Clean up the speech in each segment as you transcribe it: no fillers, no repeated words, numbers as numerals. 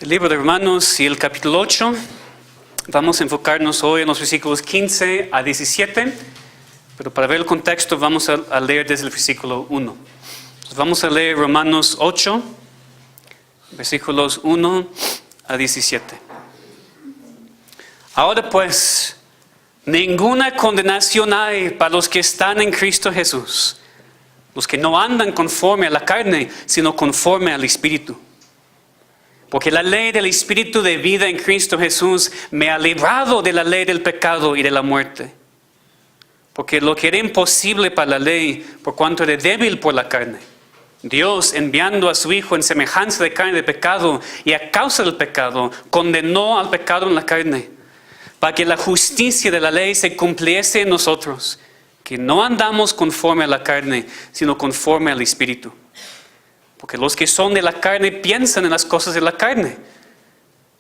El libro de Romanos y el capítulo 8. Vamos a enfocarnos hoy en los versículos 15 a 17, pero para ver el contexto vamos a leer desde el versículo 1. Entonces vamos a leer Romanos 8, versículos 1 a 17. Ahora pues, ninguna condenación hay para los que están en Cristo Jesús, los que no andan conforme a la carne, sino conforme al Espíritu. Porque la ley del Espíritu de vida en Cristo Jesús me ha librado de la ley del pecado y de la muerte. Porque lo que era imposible para la ley, por cuanto era débil por la carne, Dios, enviando a su Hijo en semejanza de carne de pecado y a causa del pecado, condenó al pecado en la carne, para que la justicia de la ley se cumpliese en nosotros, que no andamos conforme a la carne, sino conforme al Espíritu. Porque los que son de la carne piensan en las cosas de la carne,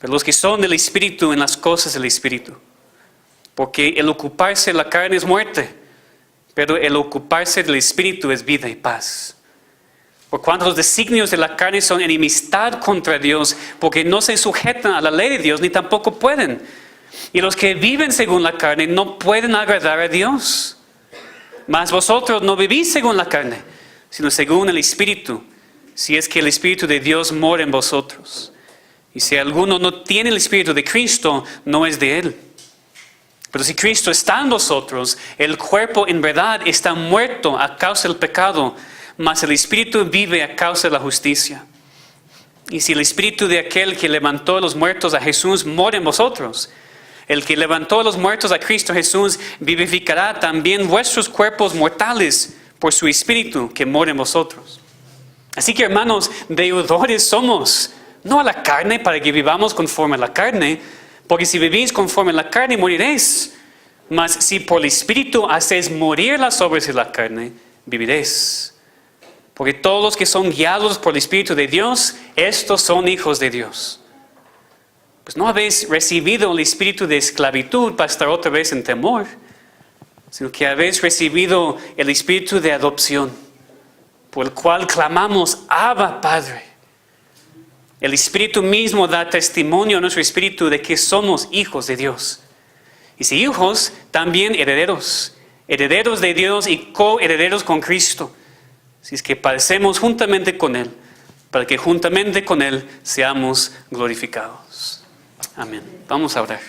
pero los que son del Espíritu en las cosas del Espíritu. Porque el ocuparse de la carne es muerte, pero el ocuparse del Espíritu es vida y paz. Por cuanto los designios de la carne son enemistad contra Dios, porque no se sujetan a la ley de Dios, ni tampoco pueden. Y los que viven según la carne no pueden agradar a Dios. Mas vosotros no vivís según la carne, sino según el Espíritu, si es que el Espíritu de Dios mora en vosotros. Y si alguno no tiene el Espíritu de Cristo, no es de él. Pero si Cristo está en vosotros, el cuerpo en verdad está muerto a causa del pecado, mas el Espíritu vive a causa de la justicia. Y si el Espíritu de aquel que levantó a los muertos a Jesús mora en vosotros, el que levantó a los muertos a Cristo Jesús vivificará también vuestros cuerpos mortales por su Espíritu que mora en vosotros. Así que, hermanos, deudores somos, no a la carne para que vivamos conforme a la carne, porque si vivís conforme a la carne moriréis, mas si por el Espíritu hacéis morir las obras de la carne, viviréis. Porque todos los que son guiados por el Espíritu de Dios, estos son hijos de Dios. Pues no habéis recibido el espíritu de esclavitud para estar otra vez en temor, sino que habéis recibido el espíritu de adopción, por el cual clamamos, Abba, Padre. El Espíritu mismo da testimonio a nuestro espíritu de que somos hijos de Dios. Y si hijos, también herederos, herederos de Dios y coherederos con Cristo, si es que padecemos juntamente con Él, para que juntamente con Él seamos glorificados. Amén. Vamos a orar.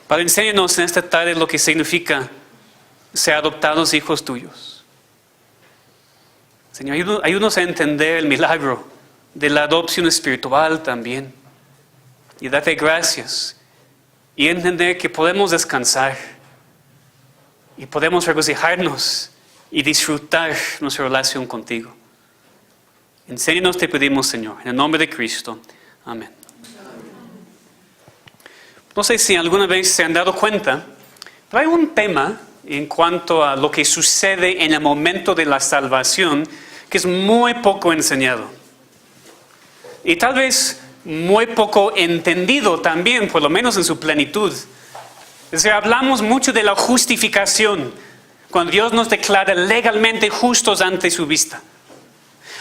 Padre, enséñanos en esta tarde lo que significa ser adoptados hijos tuyos. Señor, ayúdanos a entender el milagro de la adopción espiritual también. Y darte gracias. Y entender que podemos descansar. Y podemos regocijarnos y disfrutar nuestra relación contigo. Enséñanos, te pedimos, Señor, en el nombre de Cristo. Amén. No sé si alguna vez se han dado cuenta, pero hay un tema en cuanto a lo que sucede en el momento de la salvación que es muy poco enseñado. Y tal vez muy poco entendido también, por lo menos en su plenitud. Es decir, hablamos mucho de la justificación, cuando Dios nos declara legalmente justos ante su vista.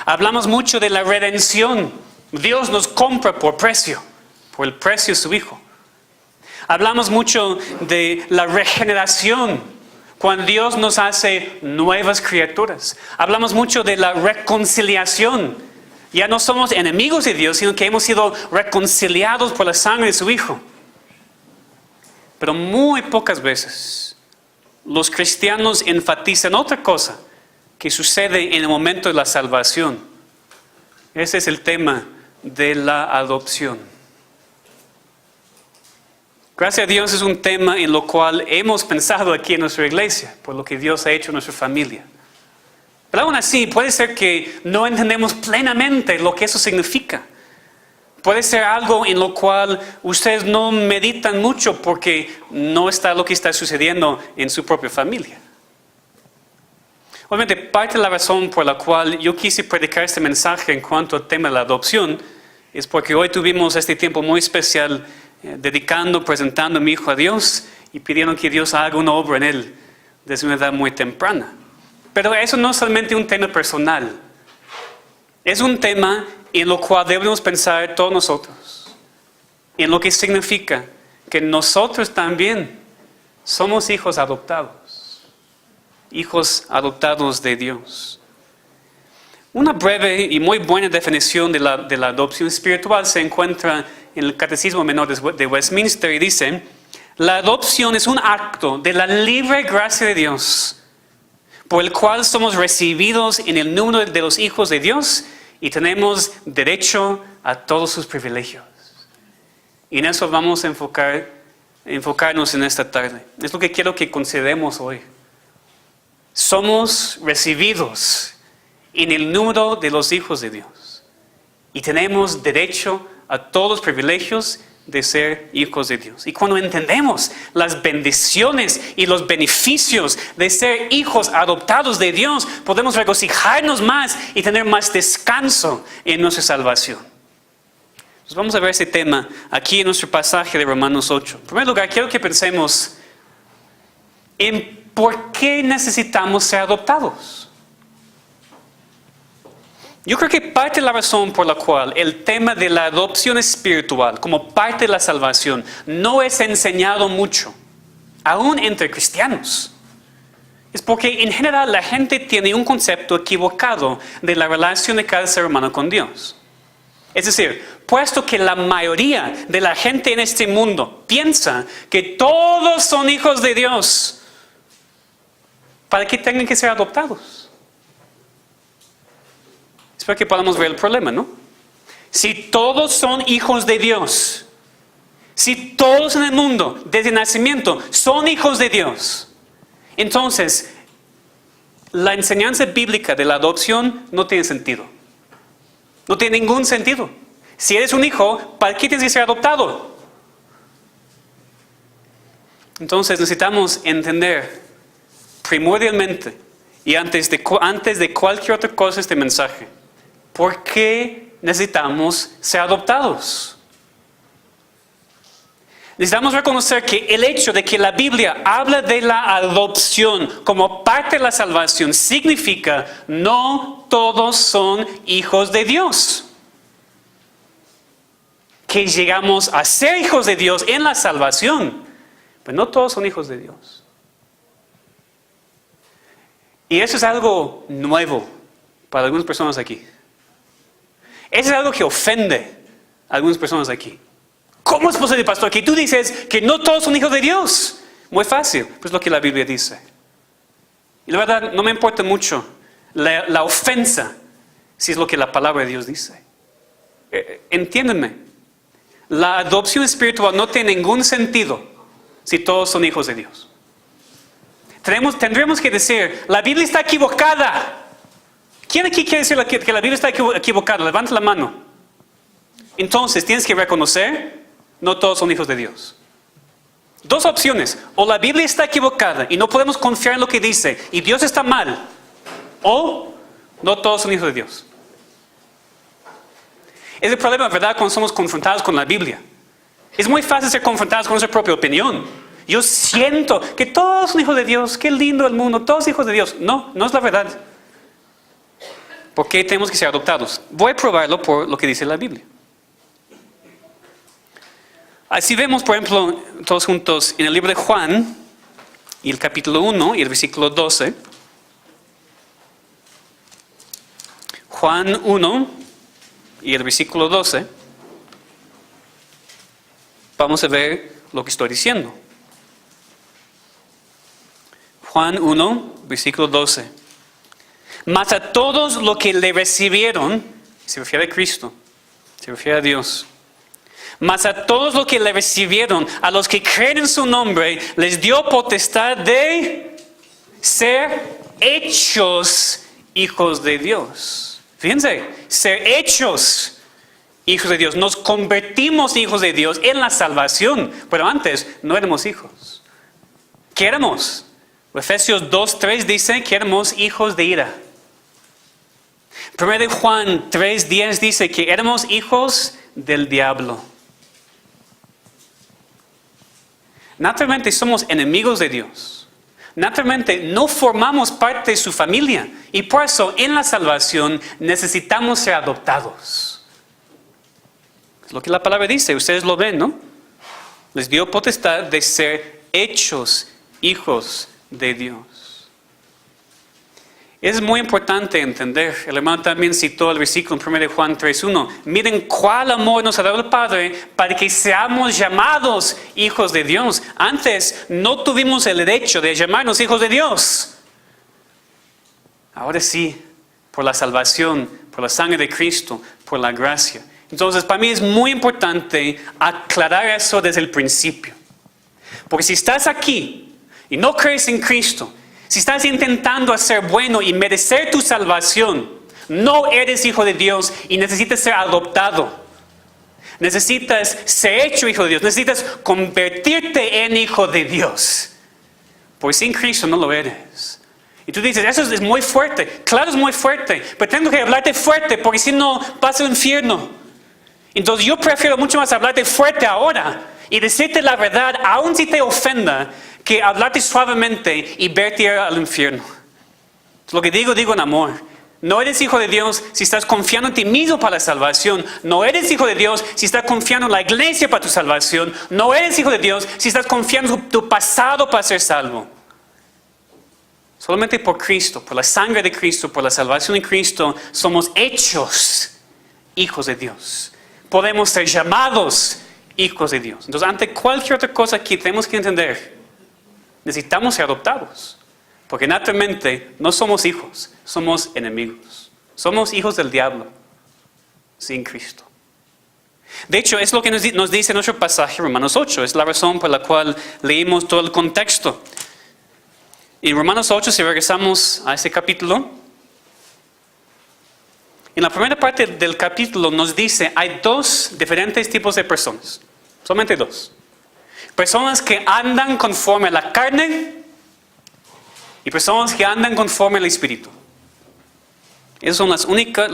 Hablamos mucho de la redención. Dios nos compra por precio, por el precio de su Hijo. Hablamos mucho de la regeneración, cuando Dios nos hace nuevas criaturas. Hablamos mucho de la reconciliación. Ya no somos enemigos de Dios, sino que hemos sido reconciliados por la sangre de su Hijo. Pero muy pocas veces los cristianos enfatizan otra cosa que sucede en el momento de la salvación. Ese es el tema de la adopción. Gracias a Dios es un tema en lo cual hemos pensado aquí en nuestra iglesia, por lo que Dios ha hecho en nuestra familia. Pero aún así, puede ser que no entendemos plenamente lo que eso significa. Puede ser algo en lo cual ustedes no meditan mucho porque no está lo que está sucediendo en su propia familia. Obviamente, parte de la razón por la cual yo quise predicar este mensaje en cuanto al tema de la adopción es porque hoy tuvimos este tiempo muy especial presentando a mi hijo a Dios y pidiendo que Dios haga una obra en él desde una edad muy temprana. Pero eso no es solamente un tema personal, es un tema en lo cual debemos pensar todos nosotros, en lo que significa que nosotros también somos hijos adoptados de Dios. Una breve y muy buena definición de la adopción espiritual se encuentra en el Catecismo Menor de Westminster y dice: la adopción es un acto de la libre gracia de Dios, por el cual somos recibidos en el número de los hijos de Dios y tenemos derecho a todos sus privilegios. Y en eso vamos a enfocarnos en esta tarde. Es lo que quiero que consideremos hoy. Somos recibidos en el número de los hijos de Dios y tenemos derecho a todos los privilegios de ser hijos de Dios. Y cuando entendemos las bendiciones y los beneficios de ser hijos adoptados de Dios, podemos regocijarnos más y tener más descanso en nuestra salvación. Entonces vamos a ver ese tema aquí en nuestro pasaje de Romanos 8. En primer lugar, quiero que pensemos en por qué necesitamos ser adoptados. Yo creo que parte de la razón por la cual el tema de la adopción espiritual como parte de la salvación no es enseñado mucho, aún entre cristianos, es porque en general la gente tiene un concepto equivocado de la relación de cada ser humano con Dios. Es decir, puesto que la mayoría de la gente en este mundo piensa que todos son hijos de Dios, ¿para qué tienen que ser adoptados? Espero que podamos ver el problema, ¿no? Si todos son hijos de Dios, si todos en el mundo desde nacimiento son hijos de Dios, entonces la enseñanza bíblica de la adopción no tiene sentido. No tiene ningún sentido. Si eres un hijo, ¿para qué tienes que ser adoptado? Entonces necesitamos entender primordialmente y antes de cualquier otra cosa este mensaje. ¿Por qué necesitamos ser adoptados? Necesitamos reconocer que el hecho de que la Biblia habla de la adopción como parte de la salvación significa no todos son hijos de Dios. Que llegamos a ser hijos de Dios en la salvación, pero no todos son hijos de Dios. Y eso es algo nuevo para algunas personas aquí. Eso es algo que ofende a algunas personas aquí. ¿Cómo es posible, pastor, que tú dices que no todos son hijos de Dios? Muy fácil, pues lo que la Biblia dice. Y la verdad, no me importa mucho la ofensa, si es lo que la palabra de Dios dice. Entiéndanme, la adopción espiritual no tiene ningún sentido si todos son hijos de Dios. Tendremos que decir, la Biblia está equivocada. ¿Quién aquí quiere decir que la Biblia está equivocada? Levanta la mano. Entonces tienes que reconocer, no todos son hijos de Dios. Dos opciones: o la Biblia está equivocada y no podemos confiar en lo que dice y Dios está mal, o no todos son hijos de Dios. Es el problema, ¿verdad?, cuando somos confrontados con la Biblia. Es muy fácil ser confrontados con nuestra propia opinión. Yo siento que todos son hijos de Dios, qué lindo el mundo, todos hijos de Dios. No, no es la verdad. ¿Por qué tenemos que ser adoptados? Voy a probarlo por lo que dice la Biblia. Así vemos, por ejemplo, todos juntos en el libro de Juan, y el capítulo 1 y el versículo 12. Juan 1 y el versículo 12. Vamos a ver lo que estoy diciendo. Juan 1, versículo 12. Mas a todos los que le recibieron, se refiere a Cristo, se refiere a Dios. Mas a todos los que le recibieron, a los que creen en su nombre, les dio potestad de ser hechos hijos de Dios. Fíjense, ser hechos hijos de Dios. Nos convertimos en hijos de Dios en la salvación, pero antes no éramos hijos. ¿Qué éramos? Efesios 2:3 dice que éramos hijos de ira. 1 Juan 3:10 dice que éramos hijos del diablo. Naturalmente somos enemigos de Dios. Naturalmente no formamos parte de su familia. Y por eso en la salvación necesitamos ser adoptados. Es lo que la palabra dice, ustedes lo ven, ¿no? Les dio potestad de ser hechos hijos de Dios. Es muy importante entender, el hermano también citó el versículo en 1 Juan 3:1. Miren cuál amor nos ha dado el Padre para que seamos llamados hijos de Dios. Antes no tuvimos el derecho de llamarnos hijos de Dios. Ahora sí, por la salvación, por la sangre de Cristo, por la gracia. Entonces, para mí es muy importante aclarar eso desde el principio. Porque si estás aquí y no crees en Cristo, si estás intentando hacer bueno y merecer tu salvación, no eres hijo de Dios y necesitas ser adoptado. Necesitas ser hecho hijo de Dios. Necesitas convertirte en hijo de Dios. Porque sin Cristo no lo eres. Y tú dices, eso es muy fuerte. Claro, es muy fuerte. Pero tengo que hablarte fuerte porque si no vas al infierno. Entonces yo prefiero mucho más hablarte fuerte ahora y decirte la verdad, aun si te ofenda, que hablarte suavemente y verte al infierno. Lo que digo en amor. No eres hijo de Dios si estás confiando en ti mismo para la salvación. No eres hijo de Dios si estás confiando en la iglesia para tu salvación. No eres hijo de Dios si estás confiando en tu pasado para ser salvo. Solamente por Cristo, por la sangre de Cristo, por la salvación de Cristo, somos hechos hijos de Dios. Podemos ser llamados hijos de Dios. Entonces, ante cualquier otra cosa que tenemos que entender, necesitamos ser adoptados. Porque naturalmente no somos hijos, somos enemigos. Somos hijos del diablo sin Cristo. De hecho, es lo que nos dice nuestro pasaje, Romanos 8. Es la razón por la cual leímos todo el contexto. En Romanos 8, si regresamos a ese capítulo, en la primera parte del capítulo nos dice, hay dos diferentes tipos de personas. Solamente dos. Personas que andan conforme a la carne y personas que andan conforme al Espíritu. Esos son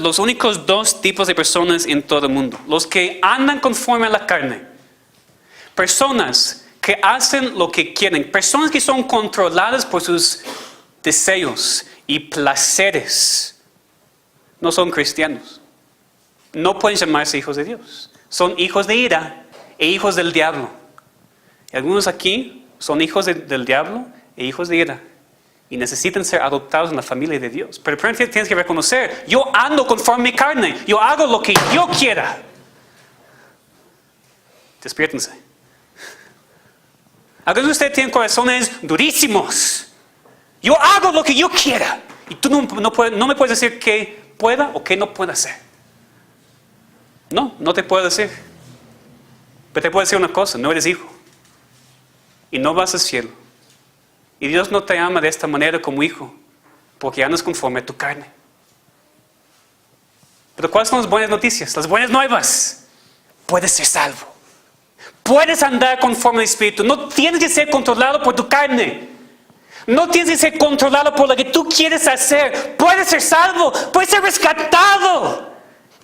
los únicos dos tipos de personas en todo el mundo. Los que andan conforme a la carne. Personas que hacen lo que quieren. Personas que son controladas por sus deseos y placeres. No son cristianos. No pueden llamarse hijos de Dios. Son hijos de ira e hijos del diablo. Y algunos aquí son hijos del diablo e hijos de ira. Y necesitan ser adoptados en la familia de Dios. Pero primero tienes que reconocer, yo ando conforme a mi carne. Yo hago lo que yo quiera. Despiértense. Algunos de ustedes tienen corazones durísimos. Yo hago lo que yo quiera. Y tú no me puedes decir qué pueda o qué no pueda hacer. No te puedo decir. Pero te puedo decir una cosa, no eres hijo. Y no vas al cielo. Y Dios no te ama de esta manera como hijo, porque andas conforme a tu carne. Pero ¿cuáles son las buenas noticias? Las buenas nuevas. Puedes ser salvo. Puedes andar conforme al Espíritu. No tienes que ser controlado por tu carne. No tienes que ser controlado por lo que tú quieres hacer. Puedes ser salvo. Puedes ser rescatado.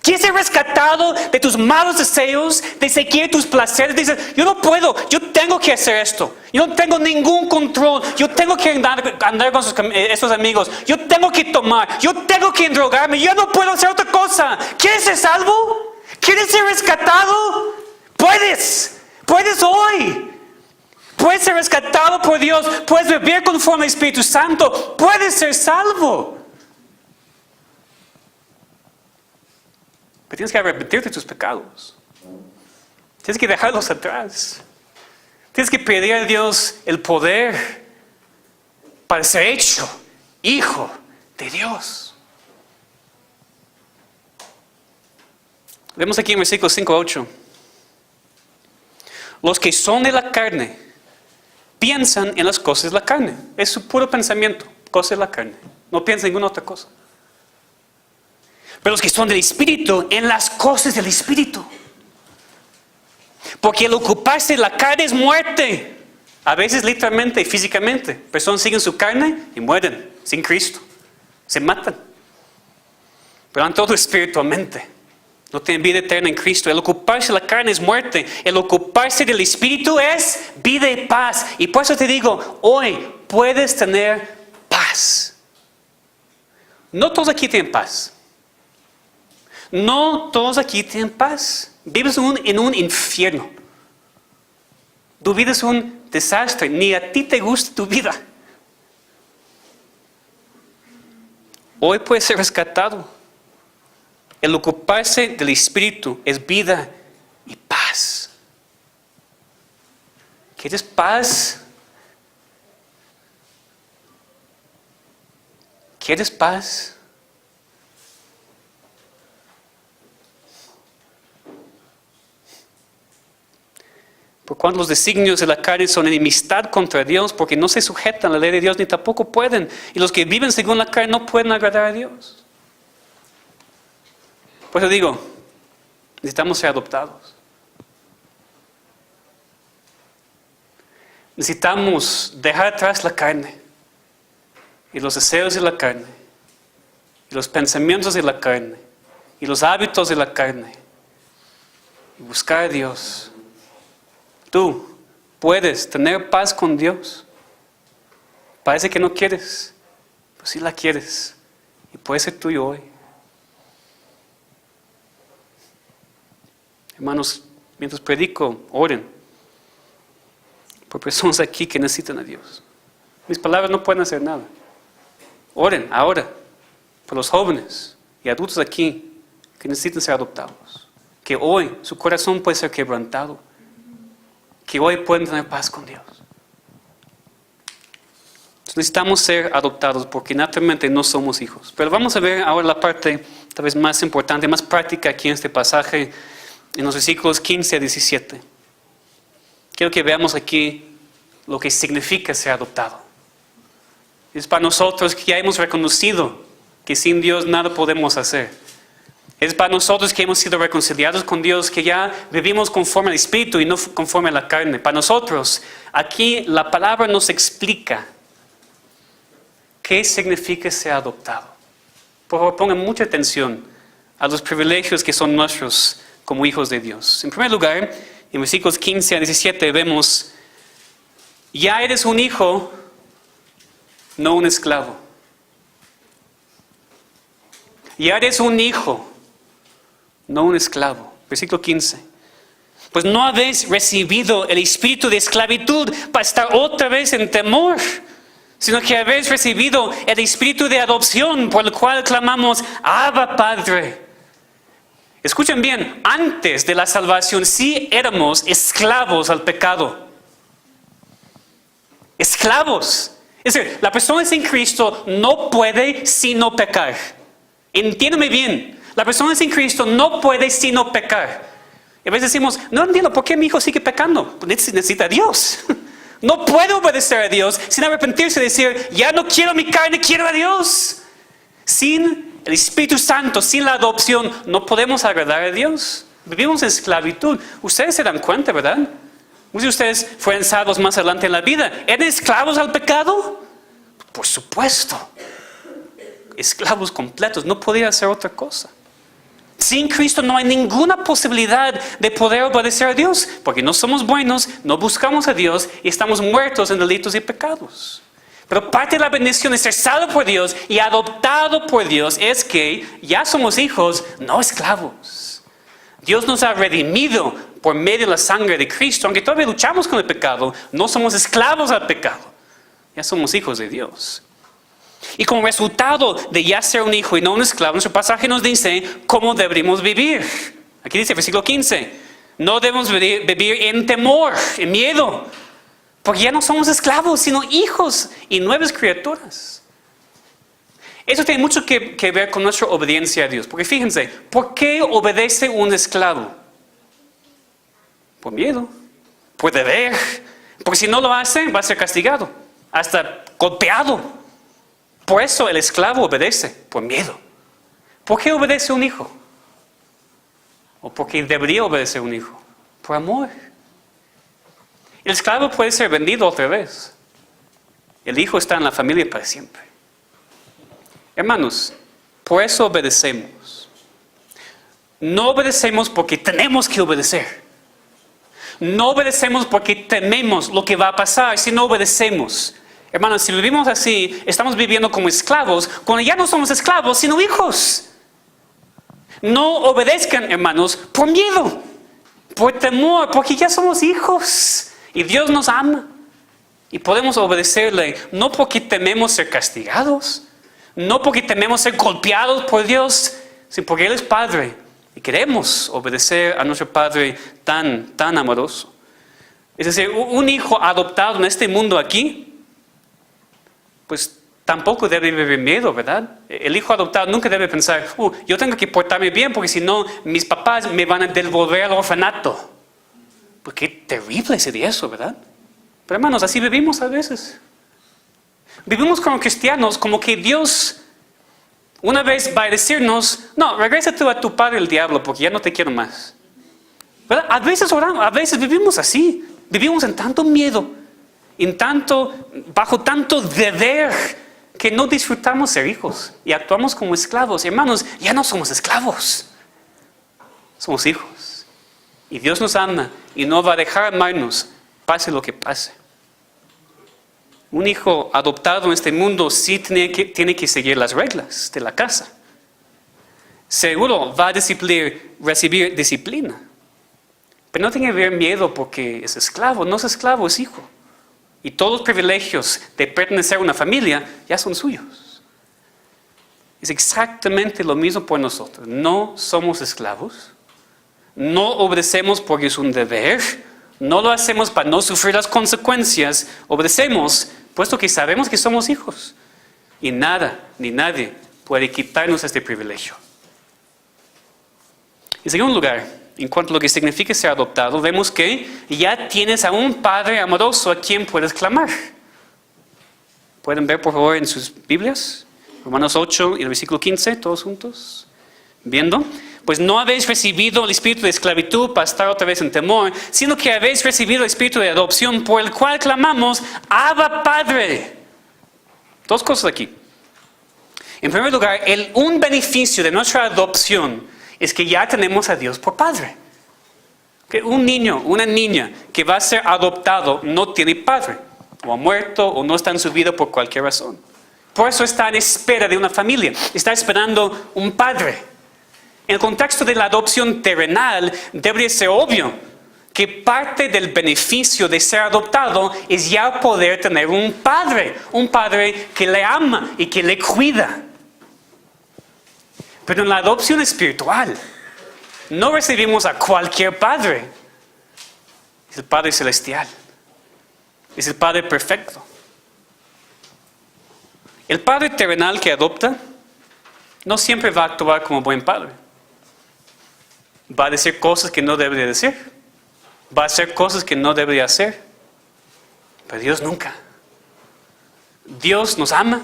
¿Quieres ser rescatado de tus malos deseos, de seguir tus placeres? Dices, yo no puedo, yo tengo que hacer esto. Yo no tengo ningún control. Yo tengo que andar con esos amigos. Yo tengo que tomar. Yo tengo que endrogarme. Yo no puedo hacer otra cosa. ¿Quieres ser salvo? ¿Quieres ser rescatado? Puedes. Puedes hoy. Puedes ser rescatado por Dios. Puedes vivir conforme al Espíritu Santo. Puedes ser salvo. Pero tienes que arrepentirte de tus pecados. Tienes que dejarlos atrás. Tienes que pedir a Dios el poder para ser hecho hijo de Dios. Vemos aquí en versículos 5 a 8. Los que son de la carne piensan en las cosas de la carne. Es su puro pensamiento, cosas de la carne. No piensa en ninguna otra cosa. Pero los que son del Espíritu, en las cosas del Espíritu. Porque el ocuparse de la carne es muerte. A veces literalmente y físicamente. Personas siguen su carne y mueren sin Cristo. Se matan. Pero han todo espiritualmente. No tienen vida eterna en Cristo. El ocuparse de la carne es muerte. El ocuparse del Espíritu es vida y paz. Y por eso te digo, hoy puedes tener paz. No todos aquí tienen paz. No todos aquí tienen paz. Vives en un infierno. Tu vida es un desastre. Ni a ti te gusta tu vida. Hoy puedes ser rescatado. El ocuparse del Espíritu es vida y paz. ¿Quieres paz? ¿Quieres paz? Por cuanto los designios de la carne son enemistad contra Dios, porque no se sujetan a la ley de Dios, ni tampoco pueden. Y los que viven según la carne no pueden agradar a Dios. Por eso digo, necesitamos ser adoptados. Necesitamos dejar atrás la carne, y los deseos de la carne, y los pensamientos de la carne, y los hábitos de la carne, y buscar a Dios. Tú puedes tener paz con Dios. Parece que no quieres, pero sí la quieres, y puede ser tuyo hoy. Hermanos, mientras predico, oren por personas aquí que necesitan a Dios. Mis palabras no pueden hacer nada. Oren ahora por los jóvenes y adultos aquí que necesitan ser adoptados. Que hoy su corazón puede ser quebrantado. Que hoy pueden tener paz con Dios. Necesitamos ser adoptados porque naturalmente no somos hijos. Pero vamos a ver ahora la parte tal vez más importante, más práctica aquí en este pasaje, en los versículos 15 a 17. Quiero que veamos aquí lo que significa ser adoptado. Es para nosotros que ya hemos reconocido que sin Dios nada podemos hacer. Es para nosotros que hemos sido reconciliados con Dios, que ya vivimos conforme al Espíritu y no conforme a la carne. Para nosotros, aquí la palabra nos explica qué significa ser adoptado. Por favor, pongan mucha atención a los privilegios que son nuestros como hijos de Dios. En primer lugar, en versículos 15 a 17 vemos, ya eres un hijo, no un esclavo. Ya eres un hijo, no un esclavo. Versículo 15. Pues no habéis recibido el espíritu de esclavitud para estar otra vez en temor, sino que habéis recibido el espíritu de adopción, por el cual clamamos, Abba, Padre. Escuchen bien, antes de la salvación sí éramos esclavos al pecado. Esclavos. Es decir, la persona sin Cristo no puede sino pecar. Entiéndeme bien, la persona sin Cristo no puede sino pecar. Y a veces decimos, no entiendo por qué mi hijo sigue pecando. Pues necesita a Dios. No puede obedecer a Dios sin arrepentirse y decir, ya no quiero mi carne, quiero a Dios. Sin el Espíritu Santo, sin la adopción, no podemos agradar a Dios. Vivimos en esclavitud. Ustedes se dan cuenta, ¿verdad? Muchos de ustedes fueron salvos más adelante en la vida. ¿Eran esclavos al pecado? Por supuesto. Esclavos completos. No podía hacer otra cosa. Sin Cristo no hay ninguna posibilidad de poder obedecer a Dios, porque no somos buenos, no buscamos a Dios y estamos muertos en delitos y pecados. Pero parte de la bendición de ser salvo por Dios y adoptado por Dios es que ya somos hijos, no esclavos. Dios nos ha redimido por medio de la sangre de Cristo. Aunque todavía luchamos con el pecado, no somos esclavos al pecado. Ya somos hijos de Dios. Y como resultado de ya ser un hijo y no un esclavo, nuestro pasaje nos dice cómo deberíamos vivir. Aquí dice, versículo 15, no debemos vivir en temor, en miedo, porque ya no somos esclavos, sino hijos y nuevas criaturas. Eso tiene mucho que ver con nuestra obediencia a Dios. Porque fíjense, ¿por qué obedece un esclavo? Por miedo, por deber, porque si no lo hace va a ser castigado, hasta golpeado. Por eso el esclavo obedece, por miedo. ¿Por qué obedece un hijo? ¿O por qué debería obedecer un hijo? Por amor. El esclavo puede ser vendido otra vez. El hijo está en la familia para siempre. Hermanos, por eso obedecemos. No obedecemos porque tenemos que obedecer. No obedecemos porque tememos lo que va a pasar si no obedecemos. Hermanos, si vivimos así, estamos viviendo como esclavos, cuando ya no somos esclavos, sino hijos. No obedezcan, hermanos, por miedo. por temor, porque ya somos hijos y Dios nos ama. Y podemos obedecerle no porque tememos ser castigados, no porque tememos ser golpeados por Dios, sino porque Él es Padre y queremos obedecer a nuestro Padre tan amoroso. Es decir, un hijo adoptado en este mundo aquí, pues tampoco debe vivir miedo, ¿verdad? El hijo adoptado nunca debe pensar, yo tengo que portarme bien porque si no, mis papás me van a devolver al orfanato. Porque qué terrible sería eso, ¿verdad? Pero hermanos, así vivimos a veces. Vivimos como cristianos, como que Dios una vez va a decirnos, no, regresa tú a tu padre el diablo porque ya no te quiero más. ¿Verdad? A veces oramos, a veces vivimos así. Vivimos en tanto miedo, bajo tanto deber, que no disfrutamos ser hijos y actuamos como esclavos. Hermanos, ya no somos esclavos, somos hijos. Y Dios nos ama y no va a dejar amarnos, pase lo que pase. Un hijo adoptado en este mundo sí tiene que seguir las reglas de la casa. Seguro va a recibir disciplina. Pero no tiene que haber miedo porque es esclavo. No es esclavo, es hijo. Y todos los privilegios de pertenecer a una familia ya son suyos. Es exactamente lo mismo por nosotros. No somos esclavos. No obedecemos porque es un deber. No lo hacemos para no sufrir las consecuencias. Obedecemos puesto que sabemos que somos hijos. Y nada ni nadie puede quitarnos este privilegio. En segundo lugar, en cuanto a lo que significa ser adoptado, vemos que ya tienes a un Padre amoroso a quien puedes clamar. ¿Pueden ver por favor en sus Biblias? Romanos 8 y el versículo 15, todos juntos. ¿Viendo? Pues no habéis recibido el espíritu de esclavitud para estar otra vez en temor, sino que habéis recibido el espíritu de adopción por el cual clamamos, Abba Padre. Dos cosas aquí. En primer lugar, un beneficio de nuestra adopción es que ya tenemos a Dios por Padre. Que un niño, una niña que va a ser adoptado no tiene padre, o ha muerto, o no está en su vida por cualquier razón. Por eso está en espera de una familia, está esperando un padre. En el contexto de la adopción terrenal, debería ser obvio que parte del beneficio de ser adoptado es ya poder tener un padre que le ama y que le cuida. Pero en la adopción espiritual, no recibimos a cualquier padre. Es el Padre Celestial. Es el Padre perfecto. El Padre terrenal que adopta no siempre va a actuar como buen padre. Va a decir cosas que no debería decir. Va a hacer cosas que no debería hacer. Pero Dios nunca. Dios nos ama.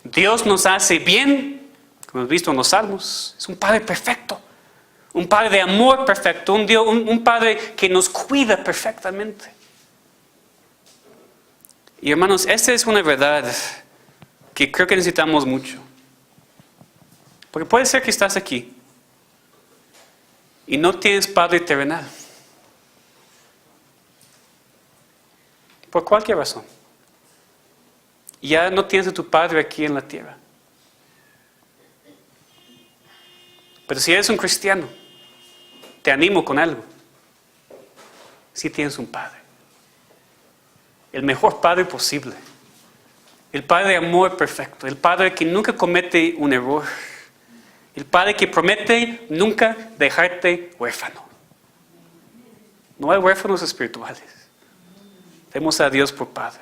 Dios nos hace bien, como hemos visto en los Salmos. Es un Padre perfecto. Un Padre de amor perfecto. Un Padre que nos cuida perfectamente. Y hermanos, esta es una verdad que creo que necesitamos mucho. Porque puede ser que estás aquí y no tienes Padre terrenal. Por cualquier razón. Ya no tienes a tu Padre aquí en la tierra. Pero si eres un cristiano, te animo con algo. Si tienes un Padre. El mejor Padre posible. El Padre de amor perfecto. El Padre que nunca comete un error. El Padre que promete nunca dejarte huérfano. No hay huérfanos espirituales. Tenemos a Dios por Padre.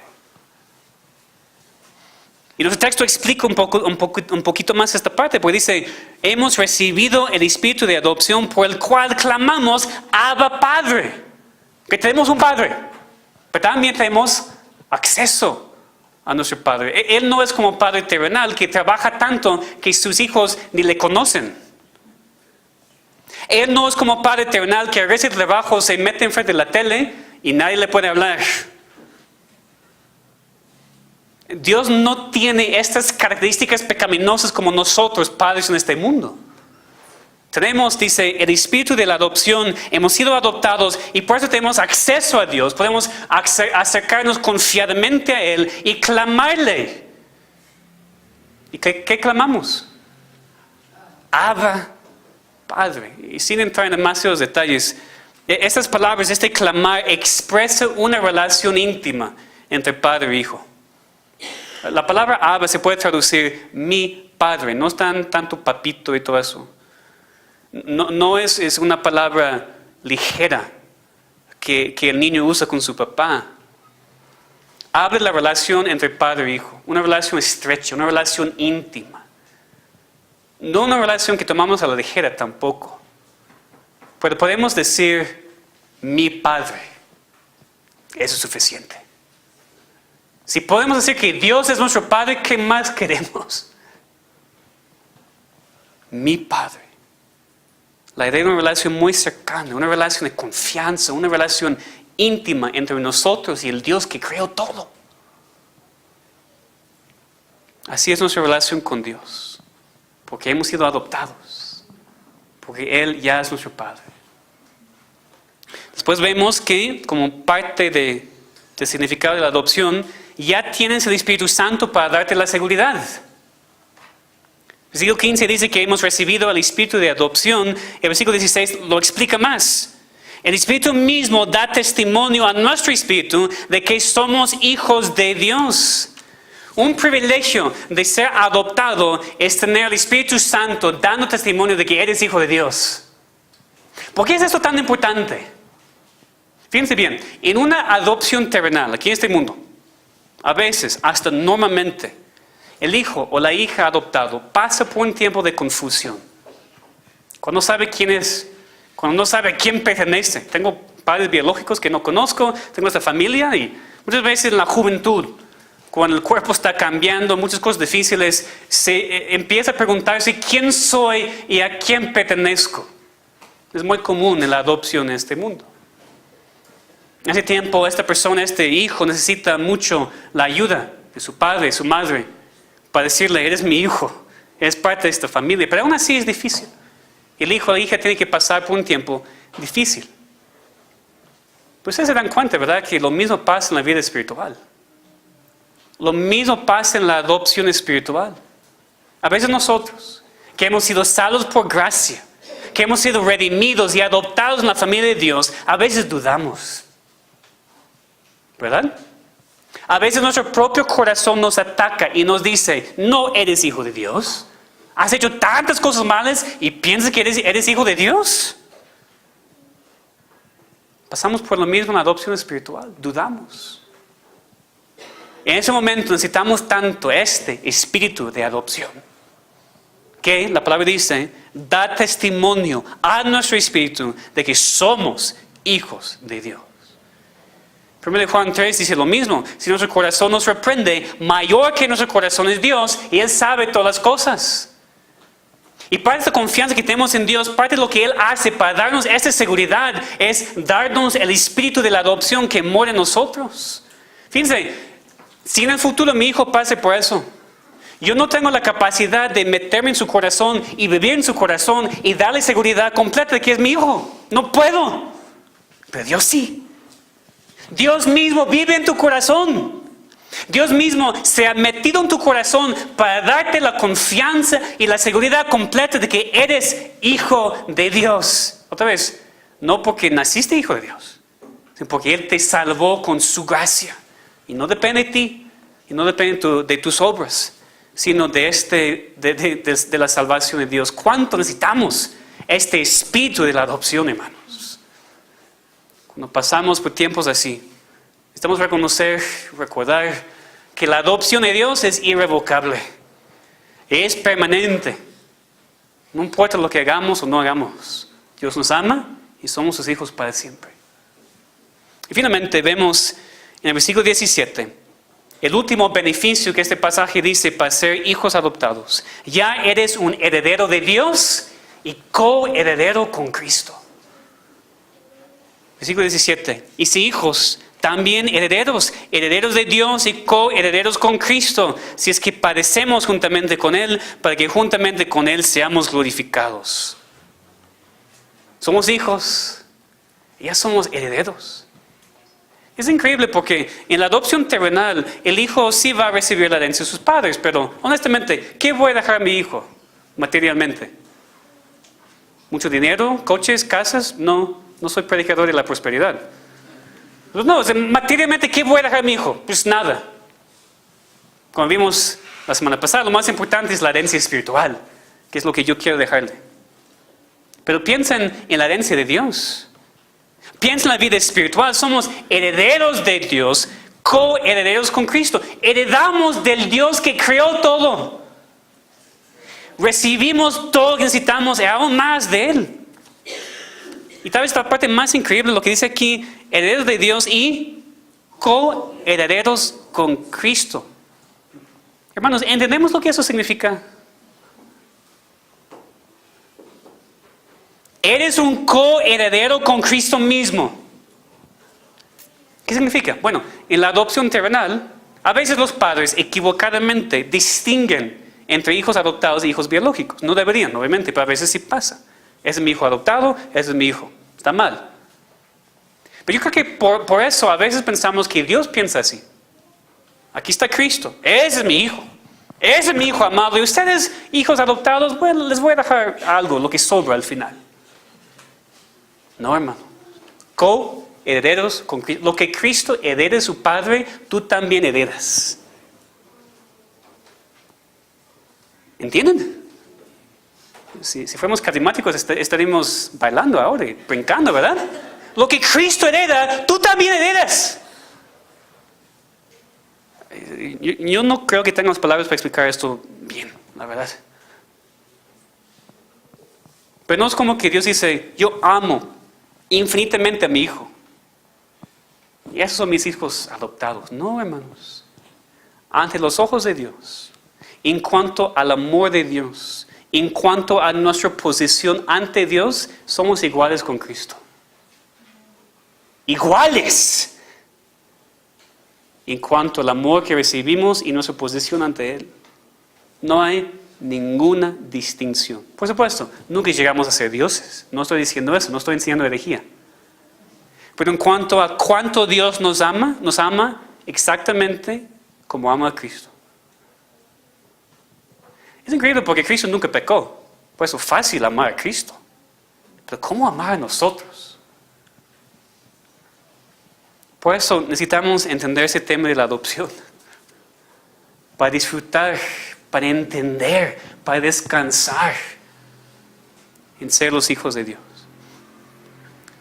Y nuestro texto explica un poquito más esta parte, porque dice, hemos recibido el espíritu de adopción por el cual clamamos, Abba Padre. Que tenemos un Padre, pero también tenemos acceso a nuestro Padre. Él no es como Padre terrenal que trabaja tanto que sus hijos ni le conocen. Él no es como Padre terrenal que a veces de trabajo se mete enfrente de la tele y nadie le puede hablar. Dios no tiene estas características pecaminosas como nosotros, padres en este mundo. Tenemos, dice, el espíritu de la adopción, hemos sido adoptados y por eso tenemos acceso a Dios. Podemos acercarnos confiadamente a Él y clamarle. ¿Y qué clamamos? Abba, Padre. Y sin entrar en demasiados detalles, Estas palabras, este clamar, expresa una relación íntima entre padre e hijo. La palabra Abba se puede traducir mi padre, no es tanto papito y todo eso. No es una palabra ligera que el niño usa con su papá. Habla de la relación entre padre e hijo, una relación estrecha, una relación íntima. No una relación que tomamos a la ligera tampoco. Pero podemos decir mi padre. Eso es suficiente. Si podemos decir que Dios es nuestro Padre, ¿qué más queremos? Mi Padre. La idea de una relación muy cercana, una relación de confianza, una relación íntima entre nosotros y el Dios que creó todo. Así es nuestra relación con Dios, porque hemos sido adoptados, porque Él ya es nuestro Padre. Después vemos que, como parte del significado de la adopción, ya tienes el Espíritu Santo para darte la seguridad. Versículo 15 dice que hemos recibido el Espíritu de adopción. El versículo 16 lo explica más. El Espíritu mismo da testimonio a nuestro espíritu de que somos hijos de Dios. Un privilegio de ser adoptado es tener el Espíritu Santo dando testimonio de que eres hijo de Dios. ¿Por qué es esto tan importante? Fíjense bien, en una adopción terrenal, aquí en este mundo, a veces, hasta normalmente, el hijo o la hija adoptado pasa por un tiempo de confusión. Cuando no sabe quién es, cuando no sabe a quién pertenece. Tengo padres biológicos que no conozco, tengo esta familia y muchas veces en la juventud, cuando el cuerpo está cambiando, muchas cosas difíciles, se empieza a preguntarse quién soy y a quién pertenezco. Es muy común en la adopción en este mundo. En ese tiempo, esta persona, este hijo, necesita mucho la ayuda de su padre, de su madre, para decirle, eres mi hijo, eres parte de esta familia. Pero aún así es difícil. El hijo o la hija tiene que pasar por un tiempo difícil. Pues ustedes se dan cuenta, ¿verdad?, que lo mismo pasa en la vida espiritual. Lo mismo pasa en la adopción espiritual. A veces nosotros, que hemos sido salvos por gracia, que hemos sido redimidos y adoptados en la familia de Dios, a veces dudamos. ¿Verdad? A veces nuestro propio corazón nos ataca y nos dice, no eres hijo de Dios. Has hecho tantas cosas malas y piensas que eres hijo de Dios. Pasamos por lo mismo en la adopción espiritual, dudamos. En ese momento necesitamos tanto este espíritu de adopción, que la palabra dice, da testimonio a nuestro espíritu de que somos hijos de Dios. 1 Juan 3 dice lo mismo. Si nuestro corazón nos reprende, mayor que nuestro corazón es Dios, y Él sabe todas las cosas. Y parte de esta confianza que tenemos en Dios, parte de lo que Él hace para darnos esta seguridad, es darnos el espíritu de la adopción que mora en nosotros. Fíjense, si en el futuro mi hijo pase por eso, yo no tengo la capacidad de meterme en su corazón y vivir en su corazón y darle seguridad completa de que es mi hijo. No puedo. Pero Dios sí. Dios mismo vive en tu corazón. Dios mismo se ha metido en tu corazón para darte la confianza y la seguridad completa de que eres hijo de Dios. Otra vez, no porque naciste hijo de Dios, sino porque Él te salvó con su gracia. Y no depende de ti, y no depende de tus obras, sino de la salvación de Dios. ¿Cuánto necesitamos este espíritu de la adopción, hermanos? Cuando pasamos por tiempos así, necesitamos recordar que la adopción de Dios es irrevocable, es permanente. No importa lo que hagamos o no hagamos, Dios nos ama y somos sus hijos para siempre. Y finalmente vemos en el versículo 17, el último beneficio que este pasaje dice para ser hijos adoptados. Ya eres un heredero de Dios y coheredero con Cristo. Versículo 17. Y si hijos, también herederos, herederos de Dios y coherederos con Cristo, si es que padecemos juntamente con Él, para que juntamente con Él seamos glorificados. Somos hijos, ya somos herederos. Es increíble porque en la adopción terrenal, el hijo sí va a recibir la herencia de sus padres, pero honestamente, ¿qué voy a dejar a mi hijo materialmente? ¿Mucho dinero? ¿Coches? ¿Casas? No. no soy predicador de la prosperidad. Pues no, materialmente, ¿qué voy a dejar a mi hijo? Pues nada. Como vimos la semana pasada, lo más importante es la herencia espiritual, que es lo que yo quiero dejarle. Pero piensen en la herencia de Dios. Piensa en la vida espiritual. Somos herederos de Dios, coherederos con Cristo. Heredamos del Dios que creó todo. Recibimos todo lo que necesitamos y aún más de Él. Y tal vez la parte más increíble, lo que dice aquí, herederos de Dios y coherederos con Cristo. Hermanos, ¿entendemos lo que eso significa? Eres un coheredero con Cristo mismo. ¿Qué significa? Bueno, en la adopción terrenal, a veces los padres equivocadamente distinguen entre hijos adoptados e hijos biológicos. No deberían, obviamente, pero a veces sí pasa. Ese es mi hijo adoptado, ese es mi hijo. Está mal. Pero yo creo que por eso a veces pensamos que Dios piensa así. Aquí está Cristo. Ese es mi hijo. Ese es mi hijo amado. Y ustedes, hijos adoptados, bueno, les voy a dejar algo, lo que sobra al final. No, hermano. Co-herederos con Cristo. Lo que Cristo herede de su Padre, tú también heredas. ¿Entienden? Si fuéramos carismáticos estaríamos bailando ahora, brincando, ¿verdad? Lo que Cristo hereda, tú también heredas. Yo no creo que tengamos palabras para explicar esto bien, la verdad. Pero no es como que Dios dice, yo amo infinitamente a mi hijo. Y esos son mis hijos adoptados. No, hermanos. Ante los ojos de Dios, en cuanto al amor de Dios, en cuanto a nuestra posición ante Dios, somos iguales con Cristo. Iguales. En cuanto al amor que recibimos y nuestra posición ante Él, no hay ninguna distinción. Por supuesto, nunca llegamos a ser dioses. No estoy diciendo eso, no estoy enseñando herejía. Pero en cuanto a cuánto Dios nos ama exactamente como ama a Cristo. Es increíble porque Cristo nunca pecó. Por eso es fácil amar a Cristo. Pero ¿cómo amar a nosotros? Por eso necesitamos entender ese tema de la adopción. Para disfrutar, para entender, para descansar en ser los hijos de Dios.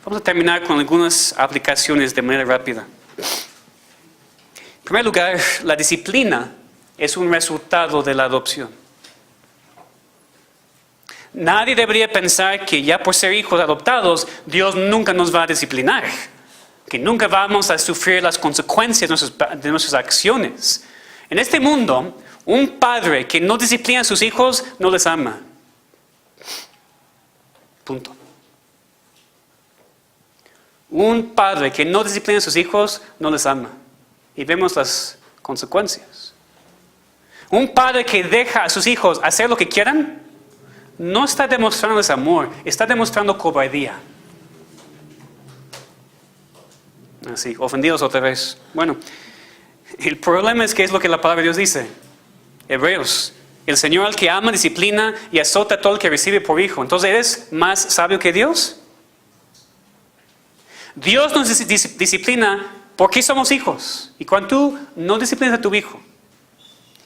Vamos a terminar con algunas aplicaciones de manera rápida. En primer lugar, la disciplina es un resultado de la adopción. Nadie debería pensar que ya por ser hijos adoptados, Dios nunca nos va a disciplinar. Que nunca vamos a sufrir las consecuencias de nuestras acciones. En este mundo, un padre que no disciplina a sus hijos no les ama. Punto. Un padre que no disciplina a sus hijos no les ama. Y vemos las consecuencias. Un padre que deja a sus hijos hacer lo que quieran, no está demostrándoles amor, está demostrando cobardía. Así, ofendidos otra vez. Bueno, el problema es que es lo que la palabra de Dios dice. Hebreos, el Señor al que ama, disciplina y azota a todo el que recibe por hijo. Entonces, ¿eres más sabio que Dios? Dios nos disciplina porque somos hijos. Y cuando tú no disciplinas a tu hijo,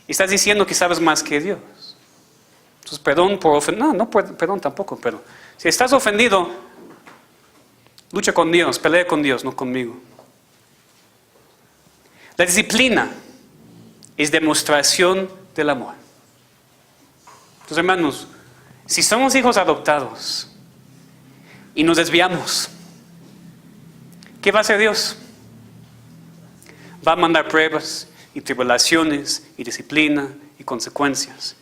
estás diciendo que sabes más que Dios. Entonces, perdón por ofender. No, perdón tampoco, pero si estás ofendido, lucha con Dios, pelea con Dios, no conmigo. La disciplina es demostración del amor. Entonces, hermanos, si somos hijos adoptados y nos desviamos, ¿qué va a hacer Dios? Va a mandar pruebas y tribulaciones y disciplina y consecuencias.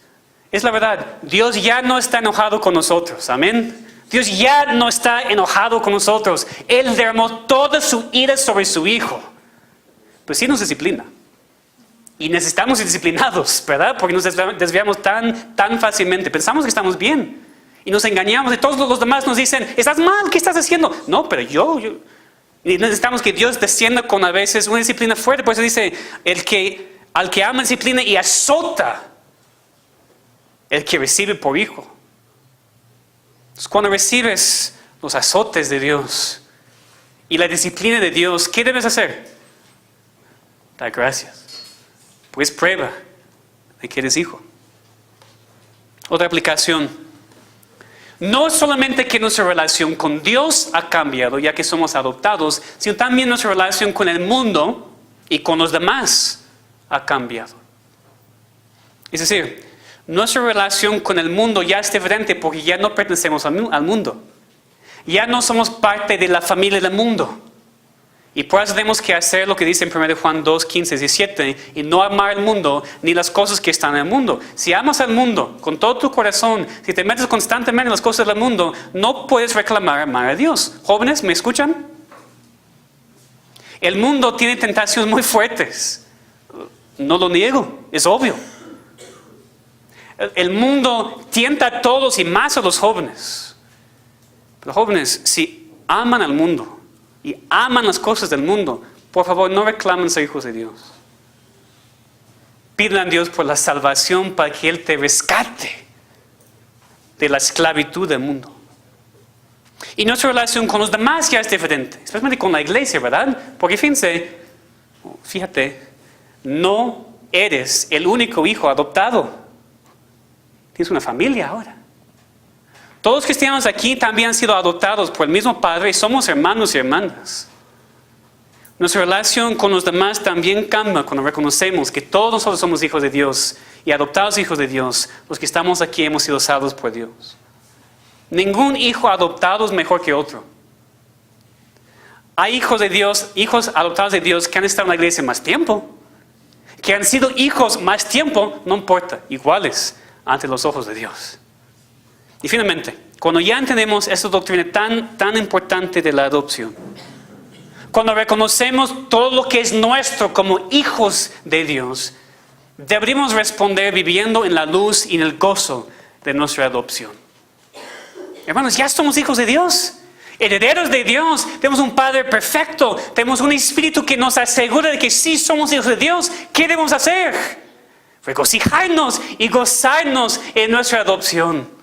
Es la verdad, Dios ya no está enojado con nosotros, amén. Dios ya no está enojado con nosotros. Él derramó toda su ira sobre su Hijo. Pues sí nos disciplina. Y necesitamos ser disciplinados, ¿verdad? Porque nos desviamos tan fácilmente. Pensamos que estamos bien. Y nos engañamos. Y todos los demás nos dicen, estás mal, ¿qué estás haciendo? No, pero yo. Y necesitamos que Dios descienda con a veces una disciplina fuerte. Por eso dice, al que ama disciplina y azota, el que recibe por hijo. Entonces, cuando recibes los azotes de Dios y la disciplina de Dios, ¿qué debes hacer? Dar gracias. Pues prueba de que eres hijo. Otra aplicación. No solamente que nuestra relación con Dios ha cambiado, ya que somos adoptados, sino también nuestra relación con el mundo y con los demás ha cambiado. Es decir, nuestra relación con el mundo ya es diferente porque ya no pertenecemos al mundo. Ya no somos parte de la familia del mundo. Y por eso tenemos que hacer lo que dice en 1 Juan 2, 15, 17, y no amar el mundo ni las cosas que están en el mundo. Si amas al mundo con todo tu corazón, si te metes constantemente en las cosas del mundo, no puedes reclamar amar a Dios. Jóvenes, ¿me escuchan? El mundo tiene tentaciones muy fuertes. No lo niego, es obvio. El mundo tienta a todos y más a los jóvenes. Pero jóvenes, si aman al mundo y aman las cosas del mundo, por favor no reclamen ser hijos de Dios. Pidan a Dios por la salvación para que Él te rescate de la esclavitud del mundo. Y nuestra relación con los demás ya es diferente, especialmente con la iglesia, ¿verdad? Porque fíjate, no eres el único hijo adoptado. Tienes una familia ahora. Todos los cristianos aquí también han sido adoptados por el mismo Padre y somos hermanos y hermanas. Nuestra relación con los demás también cambia cuando reconocemos que todos nosotros somos hijos de Dios y adoptados hijos de Dios. Los que estamos aquí hemos sido salvos por Dios. Ningún hijo adoptado es mejor que otro. Hay hijos de Dios, hijos adoptados de Dios que han estado en la iglesia más tiempo, que han sido hijos más tiempo, no importa, iguales ante los ojos de Dios. Y finalmente, cuando ya entendemos esta doctrina tan importante de la adopción, cuando reconocemos todo lo que es nuestro como hijos de Dios, deberíamos responder viviendo en la luz y en el gozo de nuestra adopción. Hermanos, ya somos hijos de Dios, herederos de Dios, tenemos un Padre perfecto, tenemos un Espíritu que nos asegura de que sí somos hijos de Dios. ¿Qué debemos hacer? Regocijarnos y gozarnos en nuestra adopción.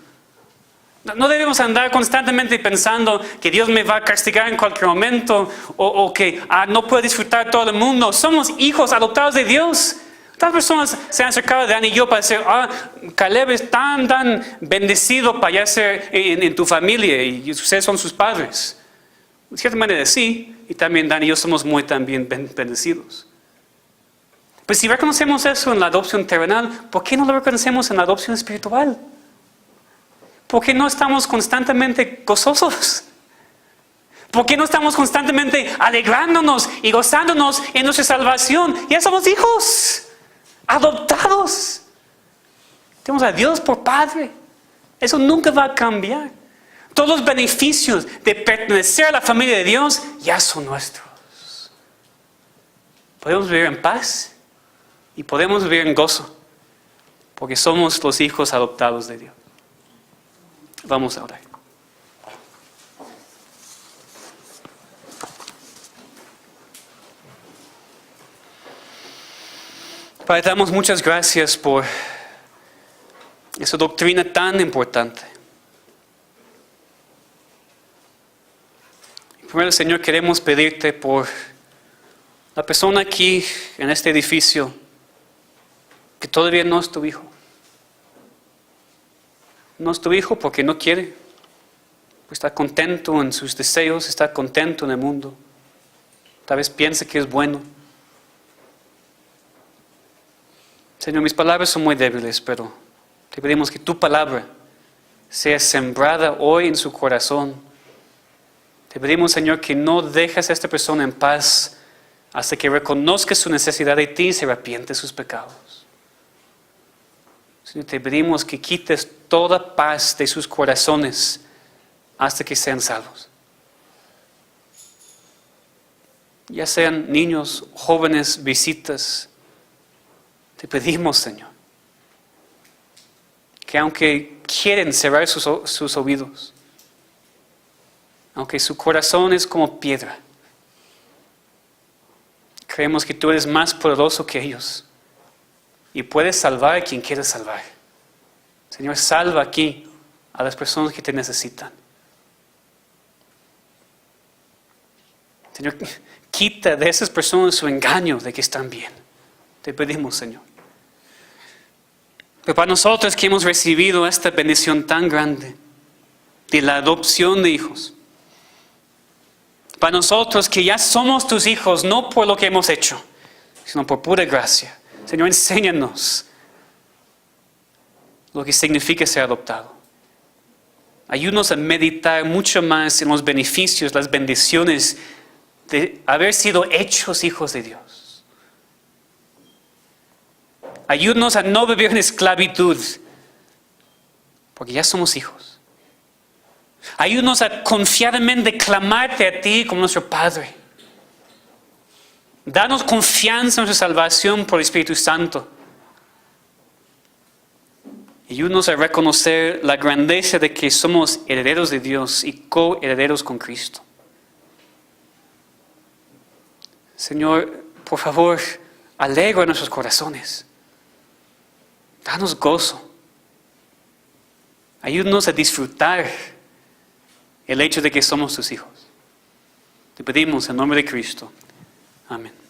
No debemos andar constantemente pensando que Dios me va a castigar en cualquier momento o que no puedo disfrutar todo el mundo. Somos hijos adoptados de Dios. Otras personas se han acercado a Dan y yo para decir, Caleb es tan bendecido para ya ser en tu familia y ustedes son sus padres. De cierta manera sí, y también Dan y yo somos muy también bendecidos. Pues si reconocemos eso en la adopción terrenal, ¿por qué no lo reconocemos en la adopción espiritual? ¿Por qué no estamos constantemente gozosos? ¿Por qué no estamos constantemente alegrándonos y gozándonos en nuestra salvación? Ya somos hijos, adoptados. Tenemos a Dios por Padre. Eso nunca va a cambiar. Todos los beneficios de pertenecer a la familia de Dios ya son nuestros. Podemos vivir en paz y podemos vivir en gozo porque somos los hijos adoptados de Dios. Vamos a orar. Padre, te damos muchas gracias por esa doctrina tan importante. Primero, Señor, queremos pedirte por la persona aquí en este edificio que todavía no es tu hijo. No es tu hijo porque no quiere. Está contento en sus deseos, está contento en el mundo. Tal vez piense que es bueno. Señor, mis palabras son muy débiles, pero te pedimos que tu palabra sea sembrada hoy en su corazón. Te pedimos, Señor, que no dejes a esta persona en paz hasta que reconozca su necesidad de ti y se arrepiente de sus pecados. Señor, te pedimos que quites toda paz de sus corazones hasta que sean salvos. Ya sean niños, jóvenes, visitas, te pedimos, Señor, que aunque quieren cerrar sus oídos, aunque su corazón es como piedra, creemos que tú eres más poderoso que ellos y puedes salvar a quien quieres salvar. Señor, salva aquí a las personas que te necesitan. Señor, quita de esas personas su engaño de que están bien. Te pedimos, Señor. Pero para nosotros que hemos recibido esta bendición tan grande de la adopción de hijos, para nosotros que ya somos tus hijos, no por lo que hemos hecho, sino por pura gracia. Señor, enséñanos lo que significa ser adoptado. Ayúdanos a meditar mucho más en los beneficios, las bendiciones de haber sido hechos hijos de Dios. Ayúdanos a no vivir en esclavitud, porque ya somos hijos. Ayúdanos a confiadamente clamarte a ti como nuestro Padre. Danos confianza en nuestra salvación por el Espíritu Santo. Ayúdanos a reconocer la grandeza de que somos herederos de Dios y coherederos con Cristo. Señor, por favor, alegra nuestros corazones. Danos gozo. Ayúdanos a disfrutar el hecho de que somos tus hijos. Te pedimos en nombre de Cristo. Amén.